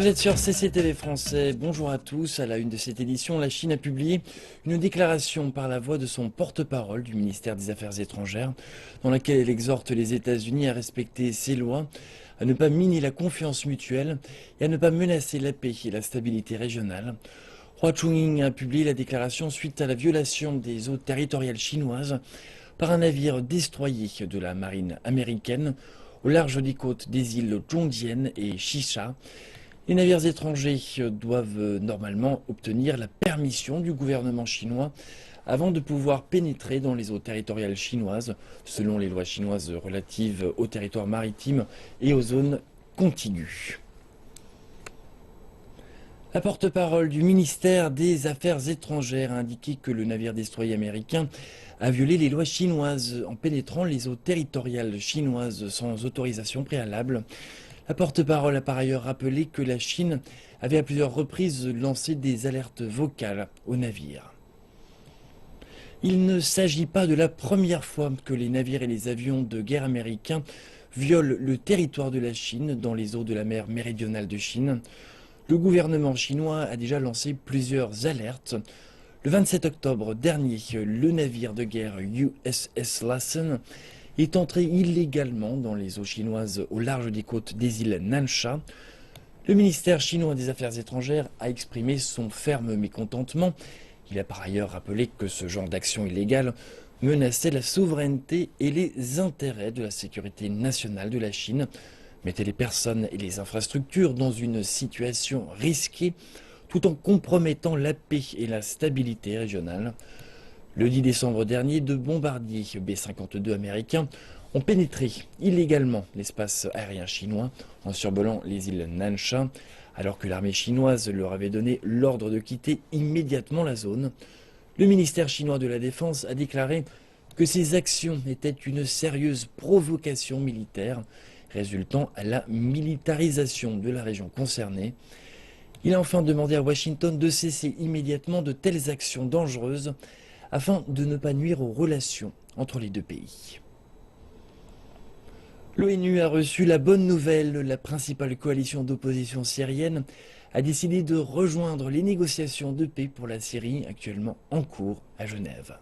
Vous êtes sur CCTV Français, bonjour à tous. À la une de cette édition, la Chine a publié une déclaration par la voix de son porte-parole du ministère des Affaires étrangères, dans laquelle elle exhorte les États-Unis à respecter ses lois, à ne pas miner la confiance mutuelle et à ne pas menacer la paix et la stabilité régionale. Hua Chunying a publié la déclaration suite à la violation des eaux territoriales chinoises par un navire destroyer de la marine américaine au large des côtes des îles Zhongjian et Shisha. Les navires étrangers doivent normalement obtenir la permission du gouvernement chinois avant de pouvoir pénétrer dans les eaux territoriales chinoises, selon les lois chinoises relatives aux territoires maritimes et aux zones contiguës. La porte-parole du ministère des Affaires étrangères a indiqué que le navire destroyer américain a violé les lois chinoises en pénétrant les eaux territoriales chinoises sans autorisation préalable. La porte-parole a par ailleurs rappelé que la Chine avait à plusieurs reprises lancé des alertes vocales au navire. Il ne s'agit pas de la première fois que les navires et les avions de guerre américains violent le territoire de la Chine dans les eaux de la mer méridionale de Chine. Le gouvernement chinois a déjà lancé plusieurs alertes. Le 27 octobre dernier, le navire de guerre USS Lassen est entré illégalement dans les eaux chinoises au large des côtes des îles Nansha. Le ministère chinois des Affaires étrangères a exprimé son ferme mécontentement. Il a par ailleurs rappelé que ce genre d'action illégale menaçait la souveraineté et les intérêts de la sécurité nationale de la Chine, mettait les personnes et les infrastructures dans une situation risquée, tout en compromettant la paix et la stabilité régionale. Le 10 décembre dernier, deux bombardiers B-52 américains ont pénétré illégalement l'espace aérien chinois en survolant les îles Nansha, alors que l'armée chinoise leur avait donné l'ordre de quitter immédiatement la zone. Le ministère chinois de la Défense a déclaré que ces actions étaient une sérieuse provocation militaire, résultant à la militarisation de la région concernée. Il a enfin demandé à Washington de cesser immédiatement de telles actions dangereuses afin de ne pas nuire aux relations entre les deux pays. L'ONU a reçu la bonne nouvelle. La principale coalition d'opposition syrienne a décidé de rejoindre les négociations de paix pour la Syrie, actuellement en cours à Genève.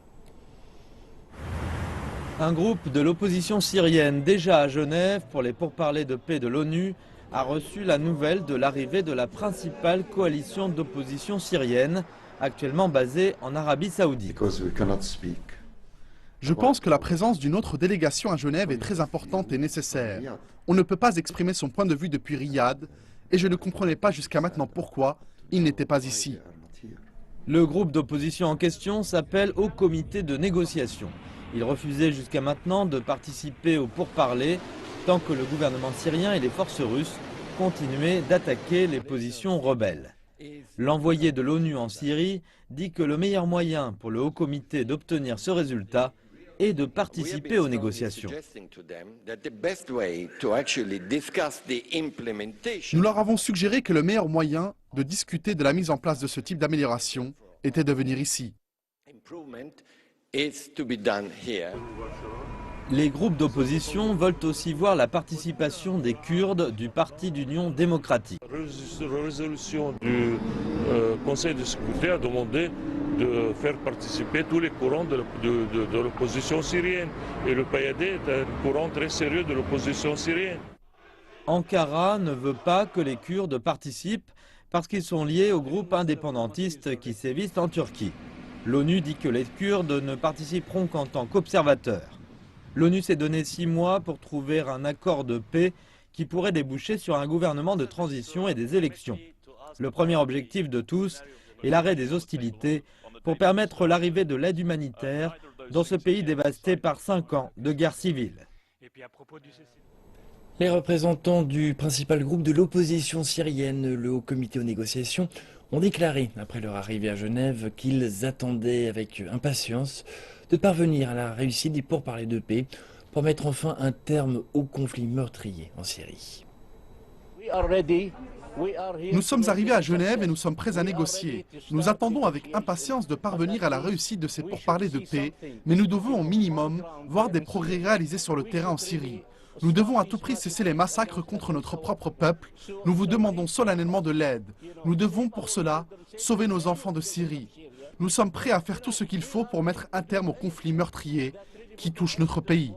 Un groupe de l'opposition syrienne, déjà à Genève pour les pourparlers de paix de l'ONU, a reçu la nouvelle de l'arrivée de la principale coalition d'opposition syrienne, actuellement basée en Arabie Saoudite. Je pense que la présence d'une autre délégation à Genève est très importante et nécessaire. On ne peut pas exprimer son point de vue depuis Riyad, et je ne comprenais pas jusqu'à maintenant pourquoi il n'était pas ici. Le groupe d'opposition en question s'appelle Haut Comité de négociation. Il refusait jusqu'à maintenant de participer aux pourparlers tant que le gouvernement syrien et les forces russes continuaient d'attaquer les positions rebelles. L'envoyé de l'ONU en Syrie dit que le meilleur moyen pour le Haut Comité d'obtenir ce résultat est de participer aux négociations. Nous leur avons suggéré que le meilleur moyen de discuter de la mise en place de ce type d'amélioration était de venir ici. Les groupes d'opposition veulent aussi voir la participation des Kurdes du Parti d'Union démocratique. La résolution du Conseil de sécurité a demandé de faire participer tous les courants de l'opposition syrienne. Et le PYD est un courant très sérieux de l'opposition syrienne. Ankara ne veut pas que les Kurdes participent parce qu'ils sont liés aux groupes indépendantistes qui sévissent en Turquie. L'ONU dit que les Kurdes ne participeront qu'en tant qu'observateurs. L'ONU s'est donné 6 mois pour trouver un accord de paix qui pourrait déboucher sur un gouvernement de transition et des élections. Le premier objectif de tous est l'arrêt des hostilités pour permettre l'arrivée de l'aide humanitaire dans ce pays dévasté par 5 ans de guerre civile. Les représentants du principal groupe de l'opposition syrienne, le Haut Comité aux négociations, ont déclaré, après leur arrivée à Genève, qu'ils attendaient avec impatience de parvenir à la réussite des pourparlers de paix pour mettre enfin un terme au conflit meurtrier en Syrie. Nous sommes arrivés à Genève et nous sommes prêts à négocier. Nous attendons avec impatience de parvenir à la réussite de ces pourparlers de paix, mais nous devons au minimum voir des progrès réalisés sur le terrain en Syrie. Nous devons à tout prix cesser les massacres contre notre propre peuple. Nous vous demandons solennellement de l'aide. Nous devons pour cela sauver nos enfants de Syrie. Nous sommes prêts à faire tout ce qu'il faut pour mettre un terme au conflit meurtrier qui touche notre pays.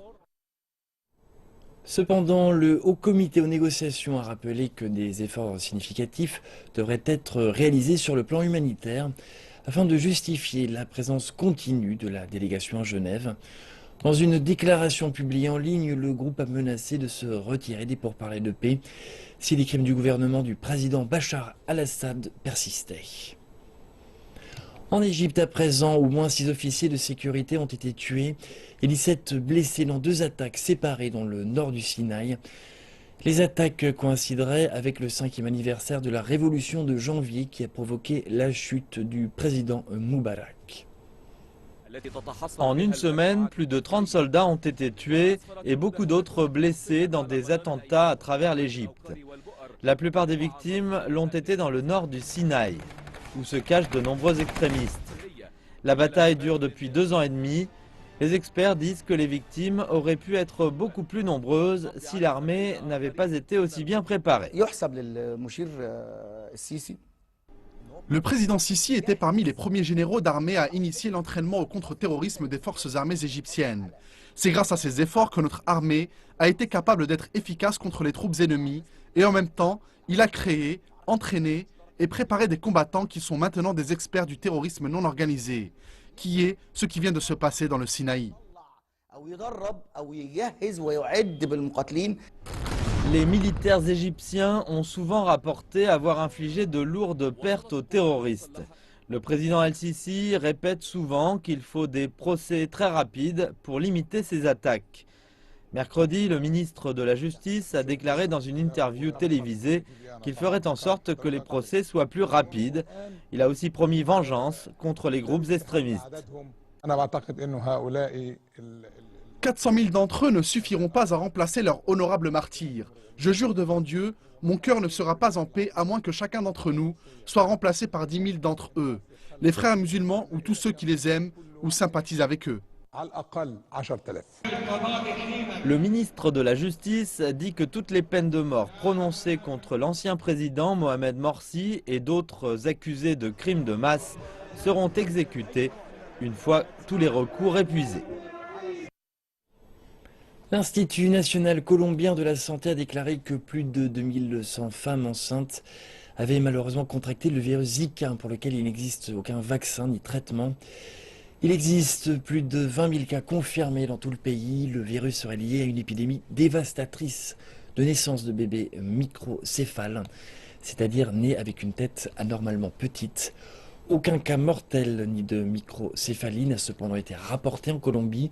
Cependant, le Haut Comité aux négociations a rappelé que des efforts significatifs devraient être réalisés sur le plan humanitaire afin de justifier la présence continue de la délégation à Genève. Dans une déclaration publiée en ligne, le groupe a menacé de se retirer des pourparlers de paix si les crimes du gouvernement du président Bachar al-Assad persistaient. En Égypte, à présent, au moins 6 officiers de sécurité ont été tués et 17 blessés dans 2 attaques séparées dans le nord du Sinaï. Les attaques coïncideraient avec le 5e anniversaire de la révolution de janvier qui a provoqué la chute du président Moubarak. En une semaine, plus de 30 soldats ont été tués et beaucoup d'autres blessés dans des attentats à travers l'Égypte. La plupart des victimes l'ont été dans le nord du Sinaï, où se cachent de nombreux extrémistes. La bataille dure depuis 2 ans et demi. Les experts disent que les victimes auraient pu être beaucoup plus nombreuses si l'armée n'avait pas été aussi bien préparée. Le président Sisi était parmi les premiers généraux d'armée à initier l'entraînement au contre-terrorisme des forces armées égyptiennes. C'est grâce à ces efforts que notre armée a été capable d'être efficace contre les troupes ennemies et en même temps, il a créé, entraîné et préparé des combattants qui sont maintenant des experts du terrorisme non organisé, qui est ce qui vient de se passer dans le Sinaï. Les militaires égyptiens ont souvent rapporté avoir infligé de lourdes pertes aux terroristes. Le président Al-Sisi répète souvent qu'il faut des procès très rapides pour limiter ces attaques. Mercredi, le ministre de la Justice a déclaré dans une interview télévisée qu'il ferait en sorte que les procès soient plus rapides. Il a aussi promis vengeance contre les groupes extrémistes. 400 000 d'entre eux ne suffiront pas à remplacer leur honorable martyr. Je jure devant Dieu, mon cœur ne sera pas en paix à moins que chacun d'entre nous soit remplacé par 10 000 d'entre eux, les frères musulmans ou tous ceux qui les aiment ou sympathisent avec eux. Le ministre de la Justice dit que toutes les peines de mort prononcées contre l'ancien président Mohamed Morsi et d'autres accusés de crimes de masse seront exécutées une fois tous les recours épuisés. L'Institut national colombien de la santé a déclaré que plus de 2100 femmes enceintes avaient malheureusement contracté le virus Zika pour lequel il n'existe aucun vaccin ni traitement. Il existe plus de 20 000 cas confirmés dans tout le pays. Le virus serait lié à une épidémie dévastatrice de naissance de bébés microcéphales, c'est-à-dire nés avec une tête anormalement petite. Aucun cas mortel ni de microcéphalie n'a cependant été rapporté en Colombie.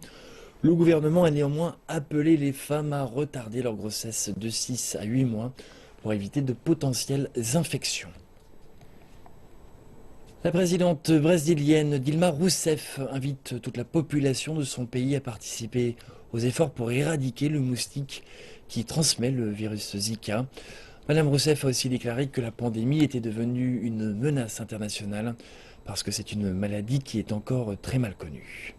Le gouvernement a néanmoins appelé les femmes à retarder leur grossesse de 6 à 8 mois pour éviter de potentielles infections. La présidente brésilienne Dilma Rousseff invite toute la population de son pays à participer aux efforts pour éradiquer le moustique qui transmet le virus Zika. Madame Rousseff a aussi déclaré que la pandémie était devenue une menace internationale parce que c'est une maladie qui est encore très mal connue.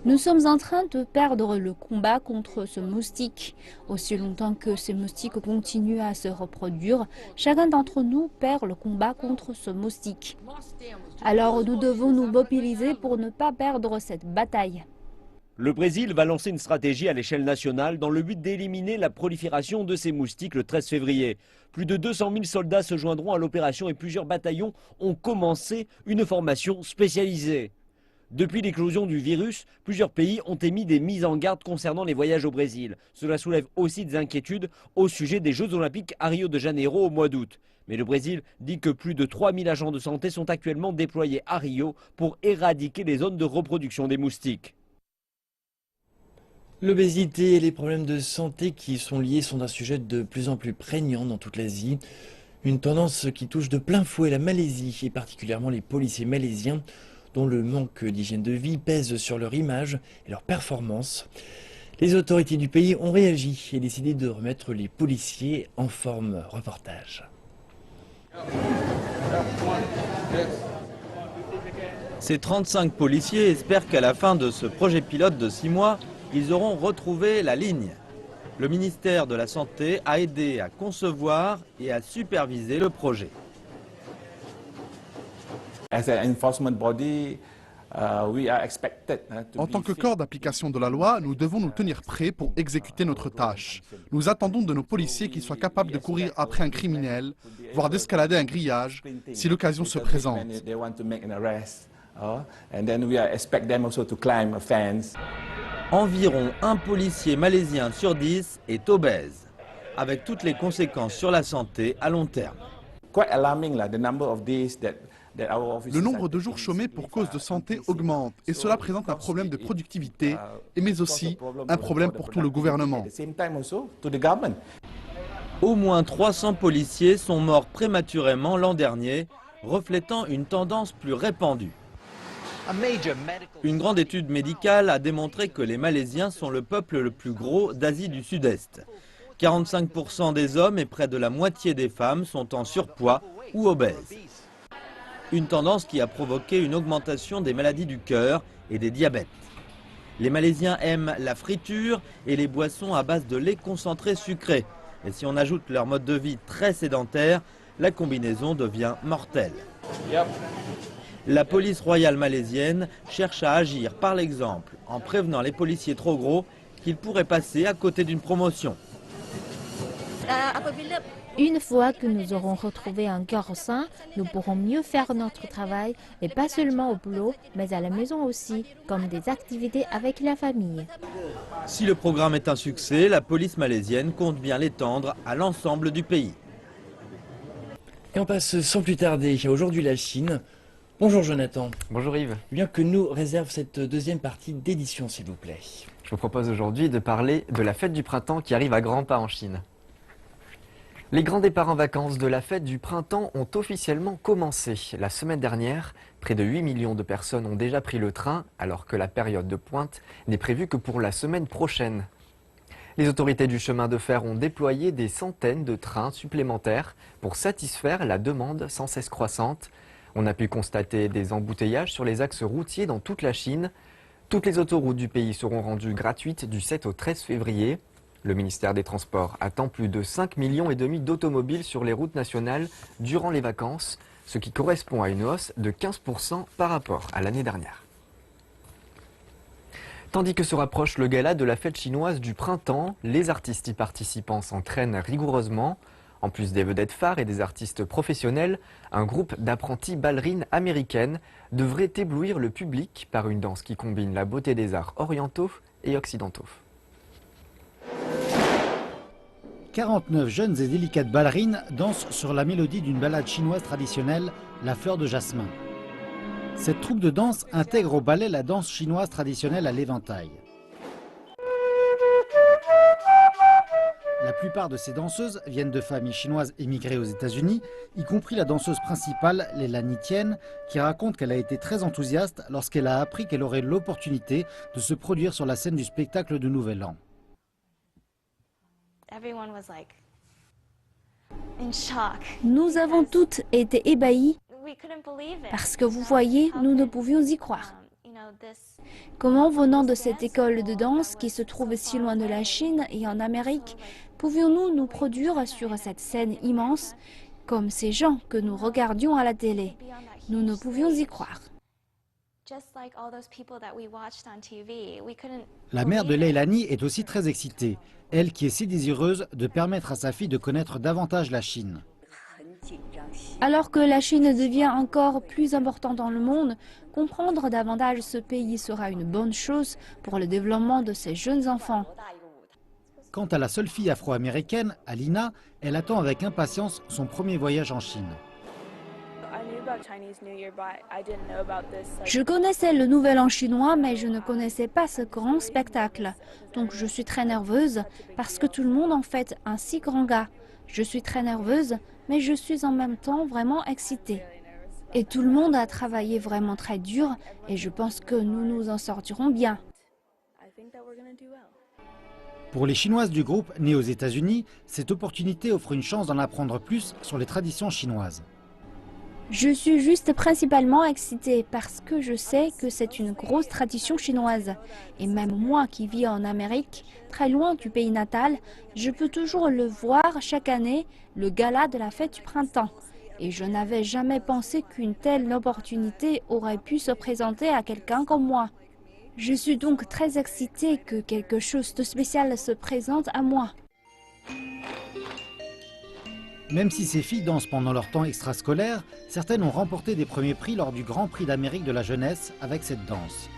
Nous sommes en train de perdre le combat contre ce moustique. Aussi longtemps que ces moustiques continuent à se reproduire, chacun d'entre nous perd le combat contre ce moustique. Alors nous devons nous mobiliser pour ne pas perdre cette bataille. Le Brésil va lancer une stratégie à l'échelle nationale dans le but d'éliminer la prolifération de ces moustiques le 13 février. Plus de 200 000 soldats se joindront à l'opération et plusieurs bataillons ont commencé une formation spécialisée. Depuis l'éclosion du virus, plusieurs pays ont émis des mises en garde concernant les voyages au Brésil. Cela soulève aussi des inquiétudes au sujet des Jeux Olympiques à Rio de Janeiro au mois d'août. Mais le Brésil dit que plus de 3000 agents de santé sont actuellement déployés à Rio pour éradiquer les zones de reproduction des moustiques. L'obésité et les problèmes de santé qui y sont liés sont un sujet de plus en plus prégnant dans toute l'Asie. Une tendance qui touche de plein fouet la Malaisie et particulièrement les policiers malaisiens dont le manque d'hygiène de vie pèse sur leur image et leur performance. Les autorités du pays ont réagi et décidé de remettre les policiers en forme. Reportage. Ces 35 policiers espèrent qu'à la fin de ce projet pilote de 6 mois, ils auront retrouvé la ligne. Le ministère de la Santé a aidé à concevoir et à superviser le projet. En tant que corps d'application de la loi, nous devons nous tenir prêts pour exécuter notre tâche. Nous attendons de nos policiers qu'ils soient capables de courir après un criminel, voire d'escalader un grillage, si l'occasion se présente. Environ un policier malaisien sur 10 est obèse, avec toutes les conséquences sur la santé à long terme. Le nombre de jours chômés pour cause de santé augmente et cela présente un problème de productivité, mais aussi un problème pour tout le gouvernement. Au moins 300 policiers sont morts prématurément l'an dernier, reflétant une tendance plus répandue. Une grande étude médicale a démontré que les Malaisiens sont le peuple le plus gros d'Asie du Sud-Est. 45% des hommes et près de la moitié des femmes sont en surpoids ou obèses. Une tendance qui a provoqué une augmentation des maladies du cœur et des diabètes. Les Malaisiens aiment la friture et les boissons à base de lait concentré sucré. Et si on ajoute leur mode de vie très sédentaire, la combinaison devient mortelle. La police royale malaisienne cherche à agir par l'exemple en prévenant les policiers trop gros qu'ils pourraient passer à côté d'une promotion. Une fois que nous aurons retrouvé un corps sain, nous pourrons mieux faire notre travail, et pas seulement au boulot, mais à la maison aussi, comme des activités avec la famille. Si le programme est un succès, la police malaisienne compte bien l'étendre à l'ensemble du pays. Et on passe sans plus tarder à aujourd'hui la Chine. Bonjour Jonathan. Bonjour Yves. Bien que nous réserve cette deuxième partie d'édition, s'il vous plaît. Je vous propose aujourd'hui de parler de la fête du printemps qui arrive à grands pas en Chine. Les grands départs en vacances de la fête du printemps ont officiellement commencé. La semaine dernière, près de 8 millions de personnes ont déjà pris le train, alors que la période de pointe n'est prévue que pour la semaine prochaine. Les autorités du chemin de fer ont déployé des centaines de trains supplémentaires pour satisfaire la demande sans cesse croissante. On a pu constater des embouteillages sur les axes routiers dans toute la Chine. Toutes les autoroutes du pays seront rendues gratuites du 7 au 13 février. Le ministère des Transports attend plus de 5,5 millions d'automobiles sur les routes nationales durant les vacances, ce qui correspond à une hausse de 15% par rapport à l'année dernière. Tandis que se rapproche le gala de la fête chinoise du printemps, les artistes y participants s'entraînent rigoureusement. En plus des vedettes phares et des artistes professionnels, un groupe d'apprenties ballerines américaines devrait éblouir le public par une danse qui combine la beauté des arts orientaux et occidentaux. 49 jeunes et délicates ballerines dansent sur la mélodie d'une ballade chinoise traditionnelle, La fleur de jasmin. Cette troupe de danse intègre au ballet la danse chinoise traditionnelle à l'éventail. La plupart de ces danseuses viennent de familles chinoises émigrées aux États-Unis, y compris la danseuse principale, Lélanie Tien, qui raconte qu'elle a été très enthousiaste lorsqu'elle a appris qu'elle aurait l'opportunité de se produire sur la scène du spectacle de Nouvel An. Nous avons toutes été ébahis parce que vous voyez, nous ne pouvions y croire. Comment, venant de cette école de danse qui se trouve si loin de la Chine et en Amérique, pouvions-nous nous produire sur cette scène immense comme ces gens que nous regardions à la télé? Nous ne pouvions y croire. La mère de Leilani est aussi très excitée, elle qui est si désireuse de permettre à sa fille de connaître davantage la Chine. Alors que la Chine devient encore plus importante dans le monde, comprendre davantage ce pays sera une bonne chose pour le développement de ces jeunes enfants. Quant à la seule fille afro-américaine, Alina, elle attend avec impatience son premier voyage en Chine. Je connaissais le Nouvel An chinois, mais je ne connaissais pas ce grand spectacle. Donc je suis très nerveuse parce que tout le monde en fait un si grand gars. Je suis très nerveuse, mais je suis en même temps vraiment excitée. Et tout le monde a travaillé vraiment très dur et je pense que nous nous en sortirons bien. Pour les Chinoises du groupe nées aux États-Unis, cette opportunité offre une chance d'en apprendre plus sur les traditions chinoises. Je suis juste principalement excitée parce que je sais que c'est une grosse tradition chinoise. Et même moi qui vis en Amérique, très loin du pays natal, je peux toujours le voir chaque année, le gala de la fête du printemps. Et je n'avais jamais pensé qu'une telle opportunité aurait pu se présenter à quelqu'un comme moi. Je suis donc très excitée que quelque chose de spécial se présente à moi. Même si ces filles dansent pendant leur temps extrascolaire, certaines ont remporté des premiers prix lors du Grand Prix d'Amérique de la jeunesse avec cette danse.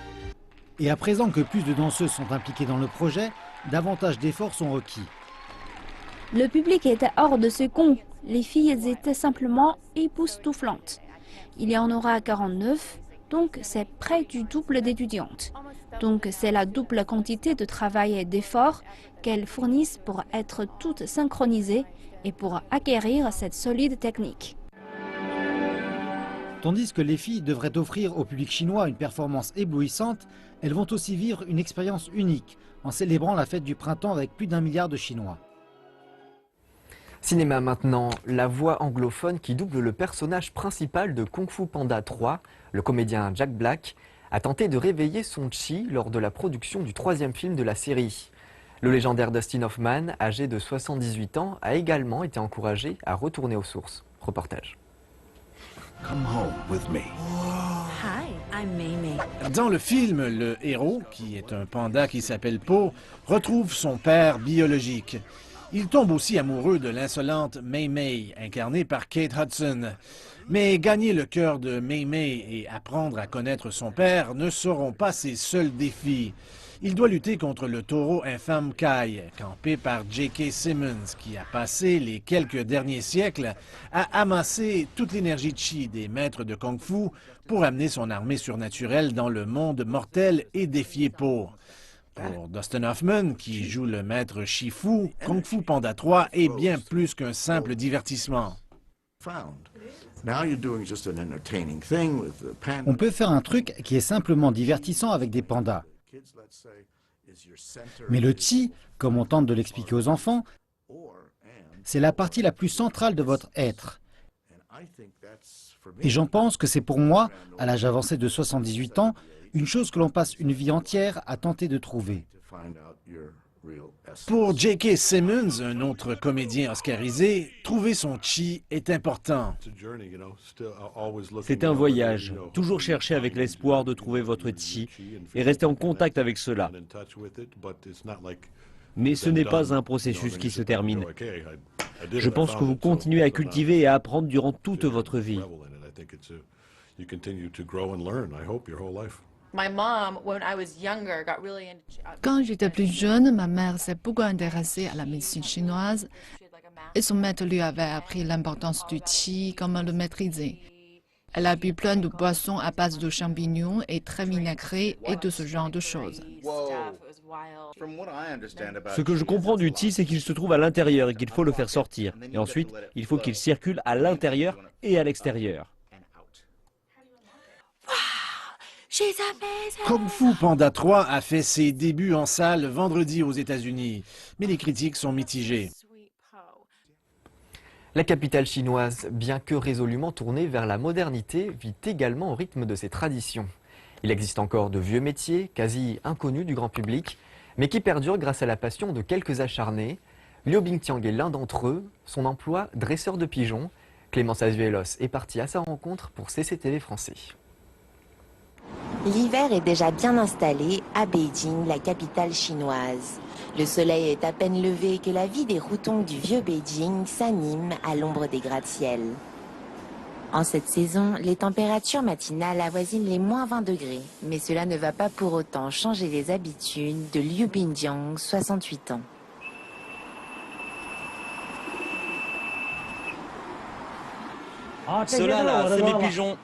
Et à présent que plus de danseuses sont impliquées dans le projet, davantage d'efforts sont requis. Le public était hors de ce con. Les filles étaient simplement époustouflantes. Il y en aura 49, donc c'est près du double d'étudiantes. Donc c'est la double quantité de travail et d'efforts qu'elles fournissent pour être toutes synchronisées et pour acquérir cette solide technique. Tandis que les filles devraient offrir au public chinois une performance éblouissante, elles vont aussi vivre une expérience unique en célébrant la fête du printemps avec plus d'1 milliard de Chinois. Cinéma maintenant, la voix anglophone qui double le personnage principal de Kung Fu Panda 3, le comédien Jack Black, a tenté de réveiller son chi lors de la production du 3e film de la série. Le légendaire Dustin Hoffman, âgé de 78 ans, a également été encouragé à retourner aux sources. Reportage. Come home with me. Hi, I'm Mei. Dans le film, le héros, qui est un panda qui s'appelle Po, retrouve son père biologique. Il tombe aussi amoureux de l'insolente Mei, incarnée par Kate Hudson. Mais gagner le cœur de Mei et apprendre à connaître son père ne seront pas ses seuls défis. Il doit lutter contre le taureau infâme Kai, campé par J.K. Simmons, qui a passé les quelques derniers siècles à amasser toute l'énergie chi des maîtres de Kung Fu pour amener son armée surnaturelle dans le monde mortel et défier Po. Pour Dustin Hoffman, qui joue le maître Shifu, Kung Fu Panda 3 est bien plus qu'un simple divertissement. On peut faire un truc qui est simplement divertissant avec des pandas. Mais le chi, comme on tente de l'expliquer aux enfants, c'est la partie la plus centrale de votre être. Et j'en pense que c'est pour moi, à l'âge avancé de 78 ans, une chose que l'on passe une vie entière à tenter de trouver. Pour J.K. Simmons, un autre comédien oscarisé, trouver son chi est important. C'est un voyage, toujours chercher avec l'espoir de trouver votre chi et rester en contact avec cela. Mais ce n'est pas un processus qui se termine. Je pense que vous continuez à cultiver et à apprendre durant toute votre vie. Quand j'étais plus jeune, ma mère s'est beaucoup intéressée à la médecine chinoise et son maître lui avait appris l'importance du qi, comment le maîtriser. Elle a bu plein de boissons à base de champignons et très vinaigrées et de ce genre de choses. Ce que je comprends du qi, c'est qu'il se trouve à l'intérieur et qu'il faut le faire sortir. Et ensuite, il faut qu'il circule à l'intérieur et à l'extérieur. Kung Fu Panda 3 a fait ses débuts en salle vendredi aux États-Unis, mais les critiques sont mitigées. La capitale chinoise, bien que résolument tournée vers la modernité, vit également au rythme de ses traditions. Il existe encore de vieux métiers, quasi inconnus du grand public, mais qui perdurent grâce à la passion de quelques acharnés. Liu Bingtiang est l'un d'entre eux, son emploi dresseur de pigeons. Clémence Azuelos est partie à sa rencontre pour CCTV français. L'hiver est déjà bien installé à Beijing, la capitale chinoise. Le soleil est à peine levé que la vie des routons du vieux Beijing s'anime à l'ombre des gratte-ciel. En cette saison, les températures matinales avoisinent les moins 20 degrés, mais cela ne va pas pour autant changer les habitudes de Liu Bingtiang, 68 ans. Ceux-là, là, c'est mes pigeons.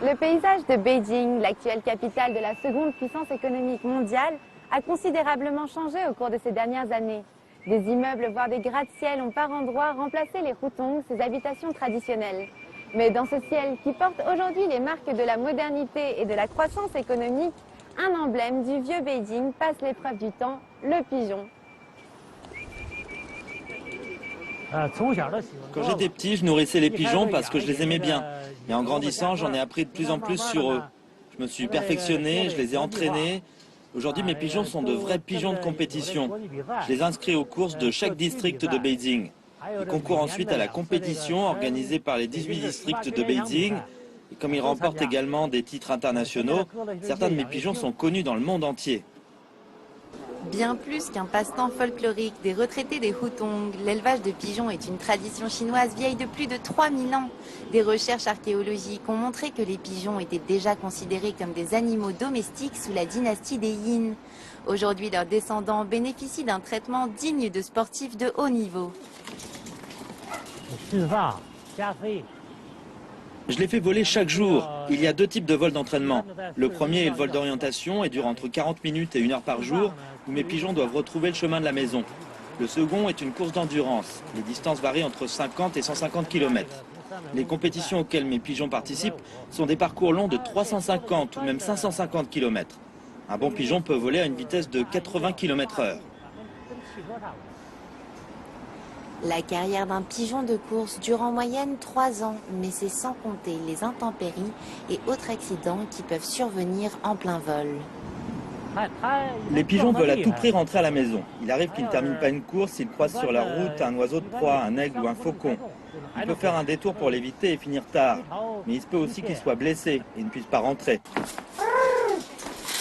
Le paysage de Beijing, l'actuelle capitale de la seconde puissance économique mondiale, a considérablement changé au cours de ces dernières années. Des immeubles, voire des gratte-ciel ont par endroits remplacé les hutongs, ces habitations traditionnelles. Mais dans ce ciel qui porte aujourd'hui les marques de la modernité et de la croissance économique, un emblème du vieux Beijing passe l'épreuve du temps, le pigeon. Quand j'étais petit, je nourrissais les pigeons parce que je les aimais bien. Mais en grandissant, j'en ai appris de plus en plus sur eux. Je me suis perfectionné, je les ai entraînés. Aujourd'hui, mes pigeons sont de vrais pigeons de compétition. Je les inscris aux courses de chaque district de Beijing. Ils concourent ensuite à la compétition organisée par les 18 districts de Beijing. Et comme ils remportent également des titres internationaux, certains de mes pigeons sont connus dans le monde entier. Bien plus qu'un passe-temps folklorique des retraités des Hutong, l'élevage de pigeons est une tradition chinoise vieille de plus de 3000 ans. Des recherches archéologiques ont montré que les pigeons étaient déjà considérés comme des animaux domestiques sous la dynastie des Yin. Aujourd'hui, leurs descendants bénéficient d'un traitement digne de sportifs de haut niveau. Je les fais voler chaque jour. Il y a 2 types de vols d'entraînement. Le premier est le vol d'orientation et dure entre 40 minutes et 1 heure par jour, où mes pigeons doivent retrouver le chemin de la maison. Le second est une course d'endurance. Les distances varient entre 50 et 150 km. Les compétitions auxquelles mes pigeons participent sont des parcours longs de 350 ou même 550 km. Un bon pigeon peut voler à une vitesse de 80 km/h. La carrière d'un pigeon de course dure en moyenne 3 ans, mais c'est sans compter les intempéries et autres accidents qui peuvent survenir en plein vol. Les pigeons veulent à tout prix rentrer à la maison. Il arrive qu'ils ne terminent pas une course s'ils croisent sur leur route un oiseau de proie, un aigle ou un faucon. Ils peuvent faire un détour pour l'éviter et finir tard. Mais il se peut aussi qu'ils soient blessés et ne puissent pas rentrer.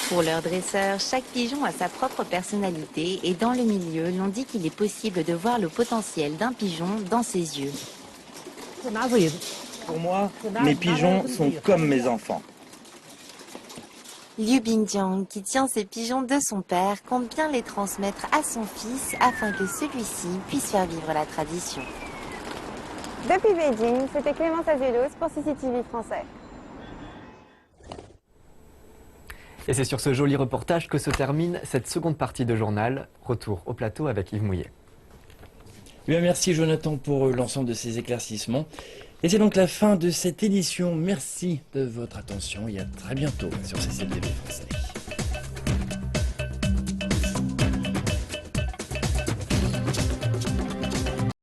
Pour leurs dresseurs, chaque pigeon a sa propre personnalité et dans le milieu, l'on dit qu'il est possible de voir le potentiel d'un pigeon dans ses yeux. Pour moi, mes pigeons sont comme mes enfants. Liu Bingjiang, qui tient ses pigeons de son père, compte bien les transmettre à son fils afin que celui-ci puisse faire vivre la tradition. Depuis Beijing, c'était Clémence Azuelos pour CCTV français. Et c'est sur ce joli reportage que se termine cette seconde partie de journal. Retour au plateau avec Yves Mouillet. Bien, merci Jonathan pour l'ensemble de ces éclaircissements. Et c'est donc la fin de cette édition. Merci de votre attention et à très bientôt sur CCTV français.